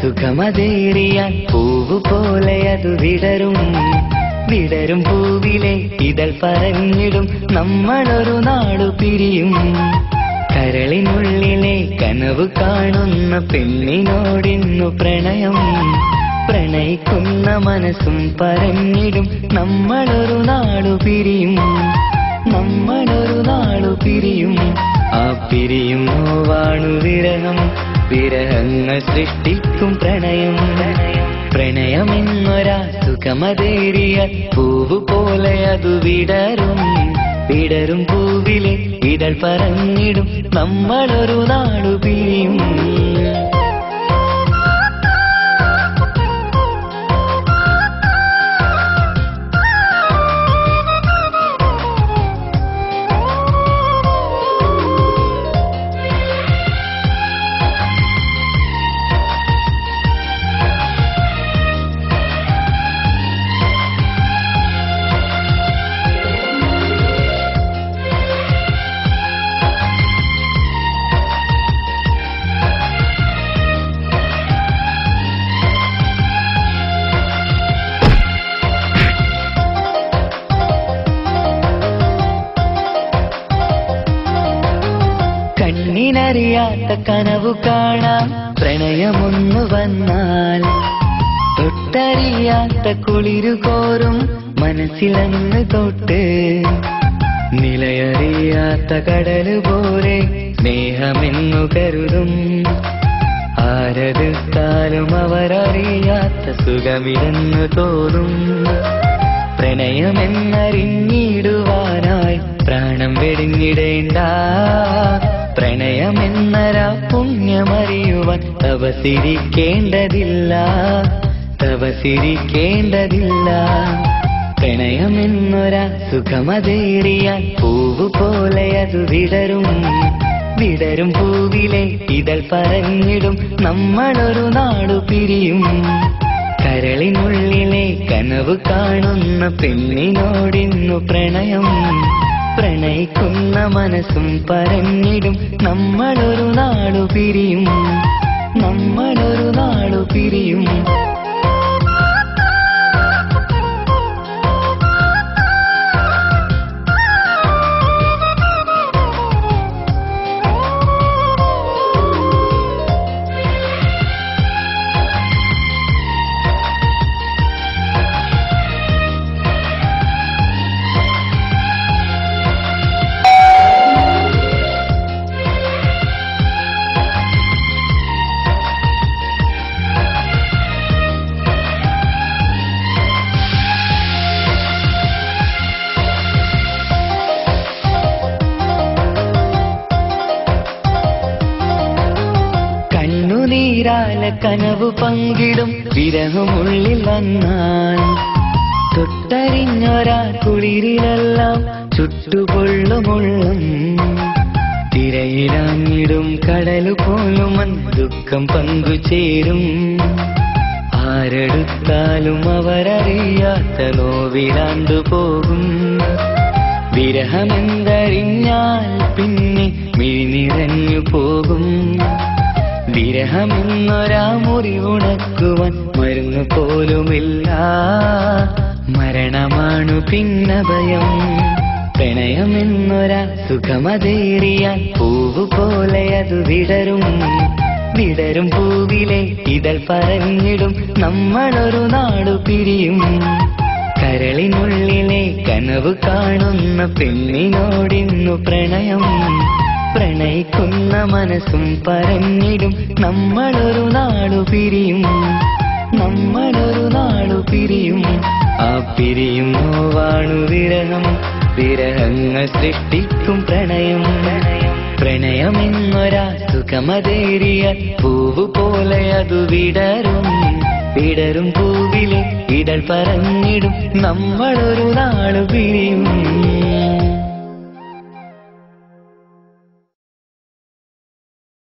സുഖമതേറിയാൽ പൂവ് പോലെ അത് വിടരും. വിടരും പൂവിലെ ഇതൾ പറഞ്ഞിടും നമ്മളൊരു നാടു പിരിയും. കരളിനുള്ളിലെ കനവ് കാണുന്ന പെണ്ണിനോടിന്നു പ്രണയം. പ്രണയിക്കുന്ന മനസ്സും പറഞ്ഞിടും നമ്മളൊരു നാടു പിരിയും. നമ്മളൊരു നാടു പിരിയും. ആ പിരിയും നോവാണു വിരഹം. വിരഹങ്ങൾ സൃഷ്ടിക്കും പ്രണയം. പ്രണയമെന്നൊരാ സുഖമതേറിയ പൂവ് പോലെ അത് വിടരും. വിടരും പൂവിലെ ഇതൾ പറഞ്ഞിടും നമ്മളൊരു നാടു പിരിയും. കണ്ണിനറിയാത്ത കനവു കാണാം പ്രണയമൊന്നു വന്നാൽ. തൊട്ടറിയാത്ത കുളിരു കോരും മനസ്സിലങ്ങ് തൊട്ട്. നിലയറിയാത്ത കടല് പോലെ സ്നേഹമെന്നു കരുതും. ആരെടുത്താലും അവരറിയാത്ത സുഖമില്ലെന്നു തോന്നും. പ്രണയമെന്നറിഞ്ഞിടുവാനായി പ്രാണം വെടിഞ്ഞിടേണ്ട. പ്രണയമെന്നരാ പുണ്യമറിയുവാൻ തപസിരിക്കേണ്ടതില്ല. തപസിരിക്കേണ്ടതില്ല. പ്രണയമെന്നൊരാ സുഖമതേറിയാൽ പൂവ് പോലെ അത് വിടരും. വിടരും പൂവിലെ ഇതൾ പറഞ്ഞിടും നമ്മളൊരു നാടു പിരിയും. കരളിനുള്ളിലെ കനവ് കാണുന്ന പെണ്ണിനോടിന്നു പ്രണയം. പ്രണയിക്കുന്ന മനസ്സും പറഞ്ഞിടും നമ്മളൊരു നാടു പിരിയും. നമ്മളൊരു നാടു പിരിയും. നീരാല കനവ് പങ്കിടും വിരഹമുള്ളിൽ വന്നാൽ. തൊട്ടറിഞ്ഞൊരാ കുളിരിലെല്ലാം ചുട്ടുപൊള്ളുമുള്ളും. തിരയിലാഞ്ഞിടും കടലു പോലും ദുഃഖം പങ്കുചേരും. ആരെടുത്താലും അവരറിയാത്ത നോവിലാണ്ടു പോകും. വിരഹമെന്തറിഞ്ഞാൽ പിന്നെ മിഴിനിറഞ്ഞു പോകും. വിരഹമെന്നൊരാ മുറിവുണക്കുവാൻ മരുന്നു പോലുമില്ല. മരണമാണു പിന്നഭയം. പ്രണയമെന്നൊരാ സുഖമതേറിയാൽ പൂവ് പോലെ അത് വിടരും. വിടരും പൂവിലെ ഇതൾ പറഞ്ഞിടും നമ്മളൊരു നാടു പിരിയും. കരളിനുള്ളിലെ കനവ് കാണുന്ന പെണ്ണിനോടിന്നു പ്രണയം. പ്രണയിക്കുന്ന മനസ്സും പറഞ്ഞിടും നമ്മളൊരു നാടു പിരിയും. നമ്മളൊരു നാടു പിരിയും. ആ പിരിയും നോവാണു വിരഹം. വിരഹങ്ങൾ സൃഷ്ടിക്കും പ്രണയം. പ്രണയമെന്നൊരാ സുഖമതേറിയ പൂവ് പോലെ അത് വിടരും. വിടരും പൂവിലെ ഇടൽ പറഞ്ഞിടും നമ്മളൊരു നാടു പിരിയും.